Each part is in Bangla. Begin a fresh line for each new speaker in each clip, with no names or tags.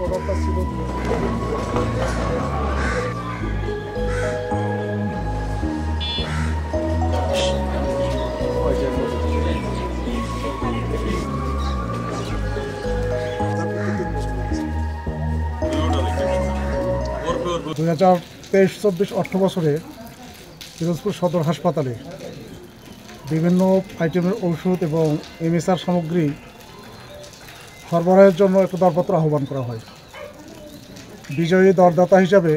প্রভাবটা ছিল। দুই 2023-24 অর্থ বছরে পিরোজপুর সদর হাসপাতালে বিভিন্ন আইটেমের ঔষধ এবং এমএসআর সামগ্রী সরবরাহের জন্য একটা দরপত্র আহ্বান করা হয়। বিজয়ী দরদাতা হিসাবে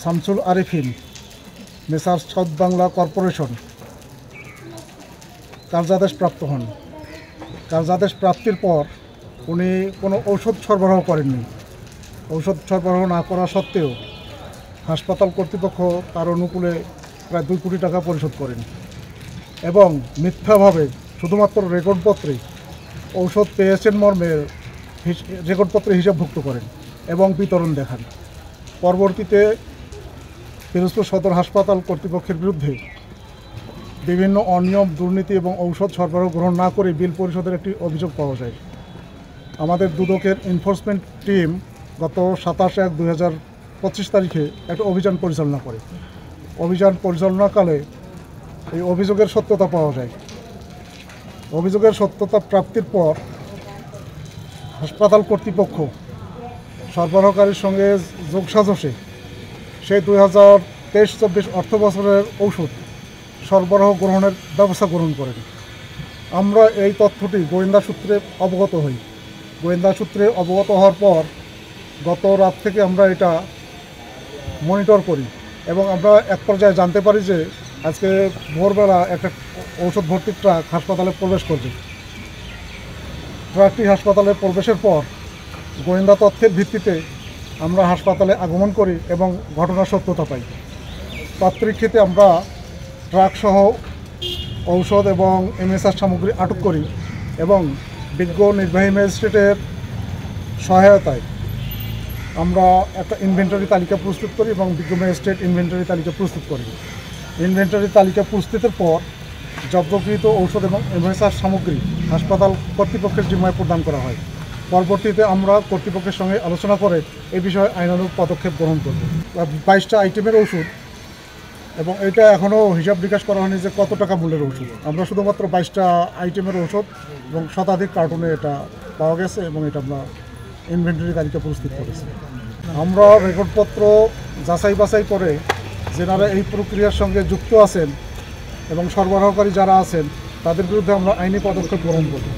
Shamsul Arifin messrs South Bangla corporation কার্যাদেশ প্রাপ্ত হন। কার্যাদেশ প্রাপ্তির পর উনি কোনো ঔষধ সরবরাহ করেননি। ঔষধ সরবরাহ না করা সত্ত্বেও হাসপাতাল কর্তৃপক্ষ তার অনুকূলে প্রায় 2 কোটি টাকা পরিশোধ করেন এবং মিথ্যাভাবে শুধুমাত্র রেকর্ডপত্রে ঔষধ পেয়েছেন মর্মে রেকর্ডপত্রে হিসাবভুক্ত করেন এবং বিতরণ দেখান। পরবর্তীতে পিরোজপুর সদর হাসপাতাল কর্তৃপক্ষের বিরুদ্ধে বিভিন্ন অনিয়ম, দুর্নীতি এবং ঔষধ সরবরাহ গ্রহণ না করে বিল পরিশোধের একটি অভিযোগ পাওয়া যায়। আমাদের দুদকের এনফোর্সমেন্ট টিম গত 27/1/2025 তারিখে একটা অভিযান পরিচালনা করে। অভিযান পরিচালনাকালে এই অভিযোগের সত্যতা পাওয়া যায়। অভিযোগের সত্যতা প্রাপ্তির পর হাসপাতাল কর্তৃপক্ষ সরবরাহকারীর সঙ্গে যোগসাজশে সেই 2023-24 অর্থ বছরের ঔষধ সরবরাহ গ্রহণের ব্যবস্থা গ্রহণ করেন। আমরা এই তথ্যটি গোয়েন্দা সূত্রে অবগত হই। গোয়েন্দা সূত্রে অবগত হওয়ার পর গত রাত থেকে আমরা এটা মনিটর করি এবং আমরা এক পর্যায়ে জানতে পারি যে আজকে ভোরবেলা একটা ঔষধ ভর্তি ট্রাক হাসপাতালে প্রবেশ করবে। ট্রাকটি হাসপাতালে প্রবেশের পর গোয়েন্দা তথ্যের ভিত্তিতে আমরা হাসপাতালে আগমন করি এবং ঘটনার সত্যতা পাই। তৎপরিক্ষেপে আমরা ট্রাকসহ ঔষধ এবং এমএসআর সামগ্রী আটক করি এবং বিজ্ঞ নির্বাহী ম্যাজিস্ট্রেটের সহায়তায় আমরা একটা ইনভেন্টরি তালিকা প্রস্তুত করি এবং বিজ্ঞ ম্যাজিস্ট্রেট ইনভেন্টরি তালিকা প্রস্তুত করি। ইনভেন্টরি তালিকা প্রস্তুতের পর জব্দকৃত ঔষধ এবং এমএসআর সামগ্রী হাসপাতাল কর্তৃপক্ষের জিম্মায় প্রদান করা হয়। পরবর্তীতে আমরা কর্তৃপক্ষের সঙ্গে আলোচনা করে এই বিষয়ে আইনানুগ পদক্ষেপ গ্রহণ করব। 22টা আইটেমের ওষুধ এবং এটা এখনও হিসাব বিকাশ করা হয়নি যে কত টাকা মূল্যের ওষুধ। আমরা শুধুমাত্র 22টা আইটেমের ওষুধ এবং শতাধিক কার্টুনে এটা পাওয়া গেছে এবং এটা আমরা ইনভেন্টরি তালিকা প্রস্তুত করেছি। আমরা রেকর্ডপত্র যাচাই বাছাই করে যেনারা এই প্রক্রিয়ার সঙ্গে যুক্ত আছেন এবং সরবরাহকারী যারা আছেন তাদের বিরুদ্ধে আমরা আইনি পদক্ষেপ গ্রহণ করি।